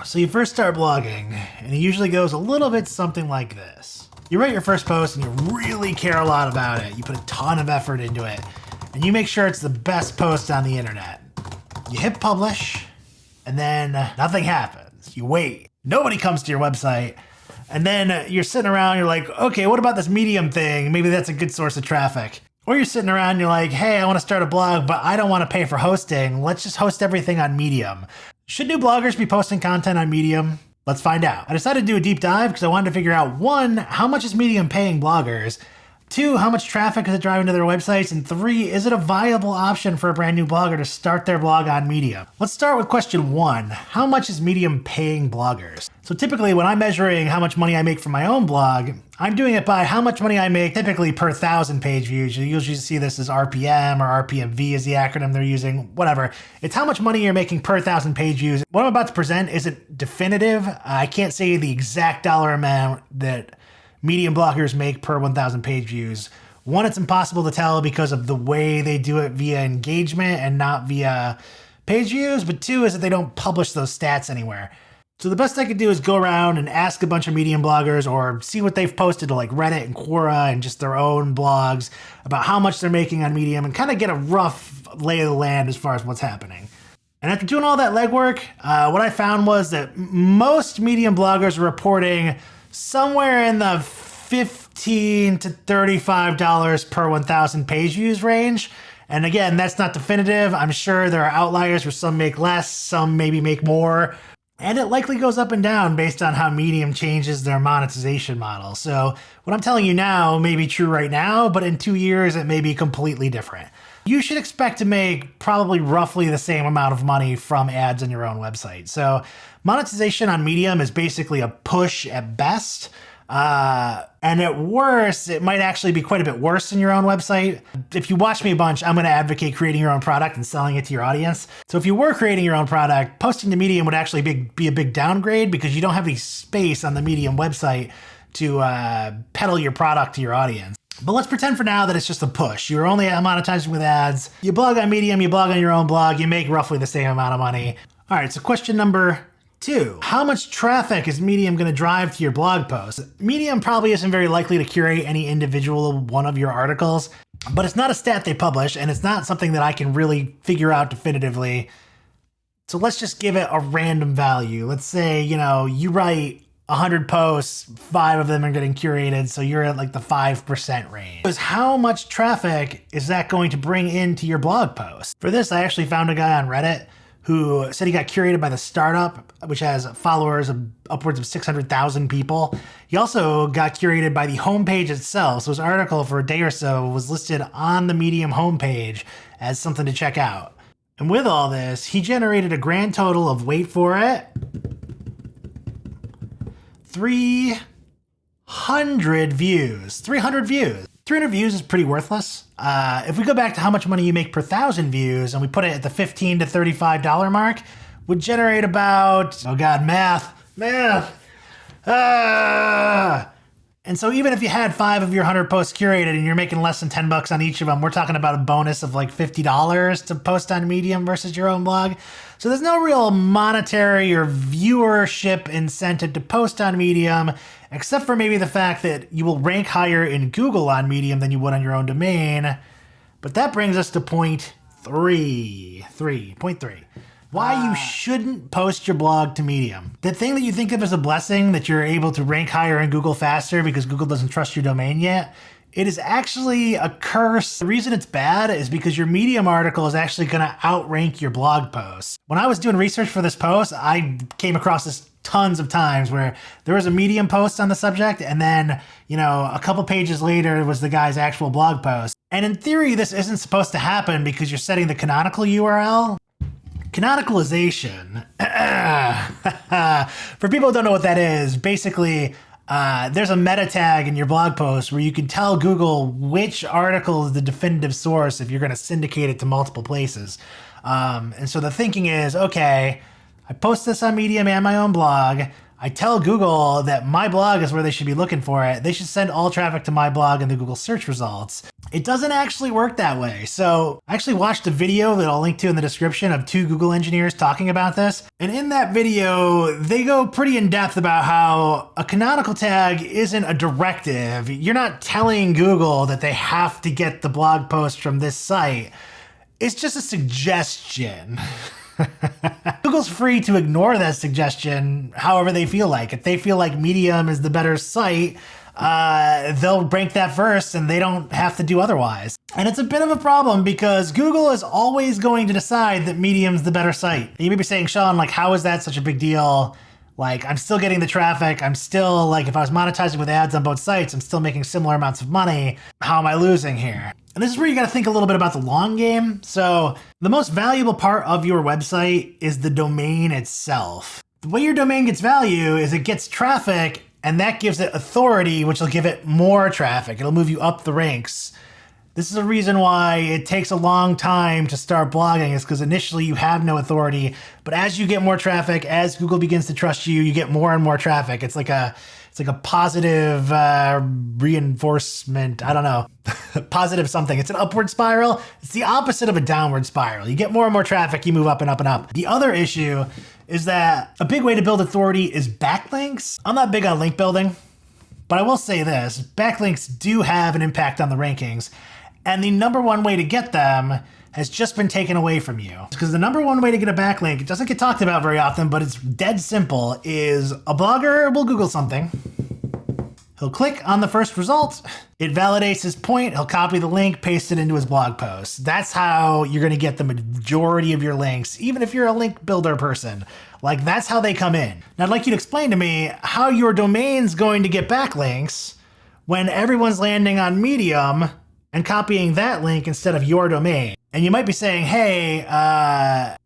So you first start blogging, and it usually goes a little bit something like this. You write your first post and you really care a lot about it. You put a ton of effort into it, and you make sure it's the best post on the internet. You hit publish, and then nothing happens. You wait. Nobody comes to your website. And then you're sitting around, you're like, okay, what about this Medium thing? Maybe that's a good source of traffic. Or you're sitting around and you're like, hey, I want to start a blog, but I don't want to pay for hosting. Let's just host everything on Medium. Should new bloggers be posting content on Medium? Let's find out. I decided to do a deep dive because I wanted to figure out, 1, how much is Medium paying bloggers? 2, how much traffic is it driving to their websites? And 3, is it a viable option for a brand new blogger to start their blog on Medium? Let's start with question 1. How much is Medium paying bloggers? So typically when I'm measuring how much money I make from my own blog, I'm doing it by how much money I make typically per 1,000 page views. You usually see this as RPM or RPMV is the acronym they're using, whatever. It's how much money you're making per 1,000 page views. What I'm about to present isn't definitive. I can't say the exact dollar amount that Medium bloggers make per 1,000 page views. 1, it's impossible to tell because of the way they do it via engagement and not via page views. But 2 is that they don't publish those stats anywhere. So the best I could do is go around and ask a bunch of Medium bloggers or see what they've posted to like Reddit and Quora and just their own blogs about how much they're making on Medium and kind of get a rough lay of the land as far as what's happening. And after doing all that legwork, what I found was that most Medium bloggers are reporting somewhere in the $15 to $35 per 1,000 page views range. And again, that's not definitive. I'm sure there are outliers where some make less, some maybe make more. And it likely goes up and down based on how Medium changes their monetization model. So what I'm telling you now may be true right now, but in 2 years, it may be completely different. You should expect to make probably roughly the same amount of money from ads on your own website. So monetization on Medium is basically a push at best. And at worst, it might actually be quite a bit worse than your own website. If you watch me a bunch, I'm going to advocate creating your own product and selling it to your audience. So if you were creating your own product, posting to Medium would actually be a big downgrade because you don't have any space on the Medium website to peddle your product to your audience. But let's pretend for now that it's just a push. You're only monetizing with ads. You blog on Medium, you blog on your own blog, you make roughly the same amount of money. All right, so question number 2, how much traffic is Medium going to drive to your blog post? Medium probably isn't very likely to curate any individual one of your articles, but it's not a stat they publish, and it's not something that I can really figure out definitively. So let's just give it a random value. Let's say, you write 100 posts, 5 of them are getting curated, so you're at like the 5% range. Because how much traffic is that going to bring into your blog post? For this, I actually found a guy on Reddit who said he got curated by The Startup, which has followers of upwards of 600,000 people. He also got curated by the homepage itself. So his article for a day or so was listed on the Medium homepage as something to check out. And with all this, he generated a grand total of, wait for it, 300 views. 300 views. 300 views is pretty worthless. If we go back to how much money you make per 1,000 views and we put it at the $15 to $35 mark, would generate about, oh God, math. And so even if you had 5 of your 100 posts curated and you're making less than $10 on each of them, we're talking about a bonus of like $50 to post on Medium versus your own blog. So there's no real monetary or viewership incentive to post on Medium, except for maybe the fact that you will rank higher in Google on Medium than you would on your own domain. But that brings us to point 3. Why you shouldn't post your blog to Medium. The thing that you think of as a blessing that you're able to rank higher in Google faster because Google doesn't trust your domain yet, it is actually a curse. The reason it's bad is because your Medium article is actually going to outrank your blog post. When I was doing research for this post, I came across this tons of times where there was a Medium post on the subject and then, a couple pages later was the guy's actual blog post. And in theory, this isn't supposed to happen because you're setting the canonical URL. Canonicalization, for people who don't know what that is, basically there's a meta tag in your blog post where you can tell Google which article is the definitive source if you're going to syndicate it to multiple places. And so the thinking is, okay, I post this on Medium and my own blog. I tell Google that my blog is where they should be looking for it. They should send all traffic to my blog in the Google search results. It doesn't actually work that way. So I actually watched a video that I'll link to in the description of 2 Google engineers talking about this. And in that video, they go pretty in depth about how a canonical tag isn't a directive. You're not telling Google that they have to get the blog post from this site. It's just a suggestion. Google's free to ignore that suggestion however they feel like. If they feel like Medium is the better site, they'll rank that first and they don't have to do otherwise. And it's a bit of a problem because Google is always going to decide that Medium's the better site. And you may be saying, Sean, like, how is that such a big deal? Like, I'm still getting the traffic. I'm still, like, if I was monetizing with ads on both sites, I'm still making similar amounts of money. How am I losing here? And this is where you got to think a little bit about the long game. So the most valuable part of your website is the domain itself. The way your domain gets value is it gets traffic, and that gives it authority, which will give it more traffic. It'll move you up the ranks. This is a reason why it takes a long time to start blogging, is because initially you have no authority, but as you get more traffic, as Google begins to trust you, you get more and more traffic. It's like a positive reinforcement. I don't know, positive something. It's an upward spiral. It's the opposite of a downward spiral. You get more and more traffic, you move up and up and up. The other issue is that a big way to build authority is backlinks. I'm not big on link building, but I will say this, backlinks do have an impact on the rankings. And the number one way to get them has just been taken away from you. Because the number one way to get a backlink, it doesn't get talked about very often, but it's dead simple, is a blogger will Google something. He'll click on the first result. It validates his point. He'll copy the link, paste it into his blog post. That's how you're going to get the majority of your links, even if you're a link builder person. Like, that's how they come in. Now, I'd like you to explain to me how your domain's going to get backlinks when everyone's landing on Medium and copying that link instead of your domain. And you might be saying, hey,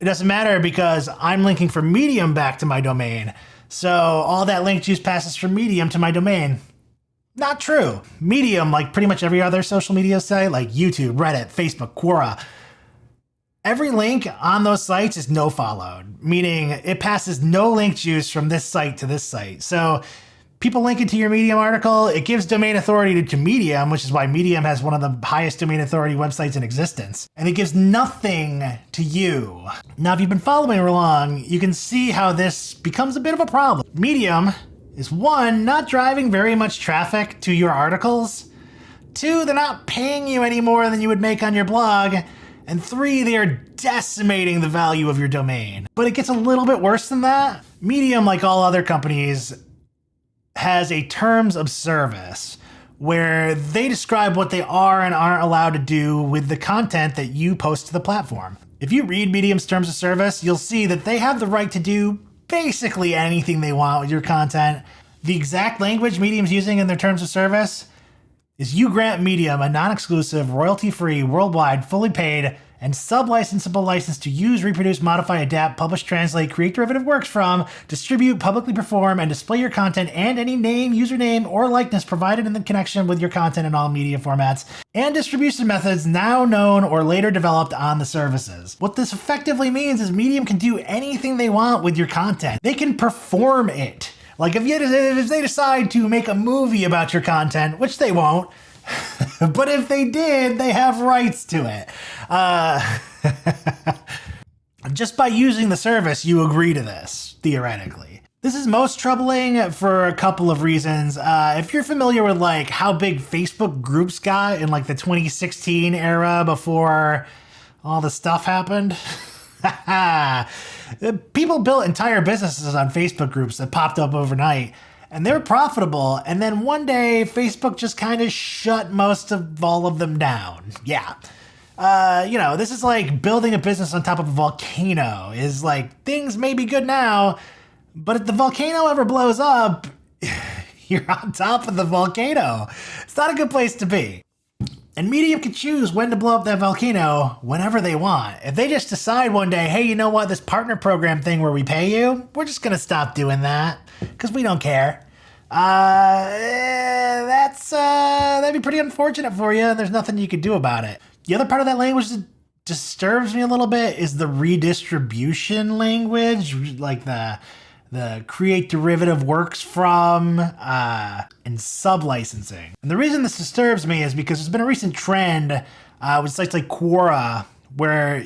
it doesn't matter because I'm linking from Medium back to my domain. So all that link juice passes from Medium to my domain. Not true. Medium, like pretty much every other social media site, like YouTube, Reddit, Facebook, Quora, every link on those sites is no followed, meaning it passes no link juice from this site to this site. So people link it to your Medium article, it gives domain authority to Medium, which is why Medium has one of the highest domain authority websites in existence. And it gives nothing to you. Now, if you've been following along, you can see how this becomes a bit of a problem. Medium is 1, not driving very much traffic to your articles. 2, they're not paying you any more than you would make on your blog. And 3, they are decimating the value of your domain. But it gets a little bit worse than that. Medium, like all other companies, has a terms of service where they describe what they are and aren't allowed to do with the content that you post to the platform. If you read Medium's terms of service, you'll see that they have the right to do basically anything they want with your content. The exact language Medium's using in their terms of service is you grant Medium a non-exclusive, royalty-free, worldwide, fully paid, and sub-licensable license to use, reproduce, modify, adapt, publish, translate, create derivative works from, distribute, publicly perform, and display your content and any name, username, or likeness provided in the connection with your content in all media formats and distribution methods now known or later developed on the services. What this effectively means is Medium can do anything they want with your content. They can perform it. Like if they decide to make a movie about your content, which they won't, but if they did, they have rights to it. Just by using the service, you agree to this, theoretically. This is most troubling for a couple of reasons. If you're familiar with like how big Facebook groups got in like the 2016 era before all the stuff happened, people built entire businesses on Facebook groups that popped up overnight. And they were profitable, and then one day, Facebook just kind of shut most of all of them down. Yeah. This is like building a business on top of a volcano. Is like, things may be good now, but if the volcano ever blows up, you're on top of the volcano. It's not a good place to be. And Medium can choose when to blow up that volcano whenever they want. If they just decide one day, hey, you know what, this partner program thing where we pay you, we're just going to stop doing that because we don't care. That'd be pretty unfortunate for you. And there's nothing you could do about it. The other part of that language that disturbs me a little bit is the redistribution language, like the the create derivative works from, and sub-licensing. And the reason this disturbs me is because there's been a recent trend with sites like Quora where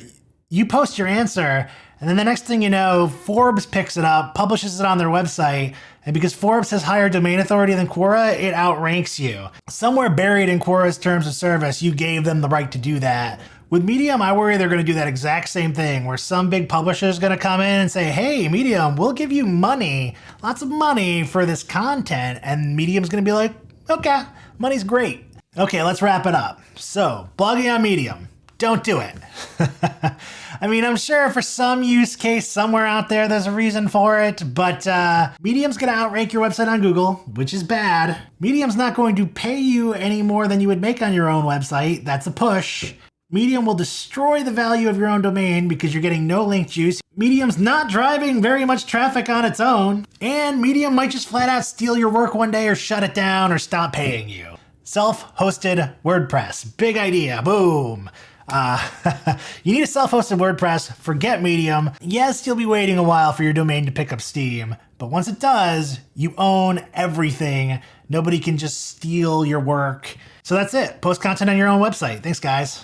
you post your answer and then the next thing you know, Forbes picks it up, publishes it on their website, and because Forbes has higher domain authority than Quora, it outranks you. Somewhere buried in Quora's terms of service, you gave them the right to do that. With Medium, I worry they're going to do that exact same thing, where some big publisher is going to come in and say, hey, Medium, we'll give you money, lots of money for this content, and Medium's going to be like, okay, money's great. Okay, let's wrap it up. So, blogging on Medium, don't do it. I mean, I'm sure for some use case somewhere out there, there's a reason for it, but Medium's going to outrank your website on Google, which is bad. Medium's not going to pay you any more than you would make on your own website. That's a push. Medium will destroy the value of your own domain because you're getting no link juice. Medium's not driving very much traffic on its own, and Medium might just flat out steal your work one day or shut it down or stop paying you. Self-hosted WordPress. Big idea. Boom. You need a self-hosted WordPress, forget Medium. Yes, you'll be waiting a while for your domain to pick up steam, but once it does, you own everything. Nobody can just steal your work. So that's it. Post content on your own website. Thanks, guys.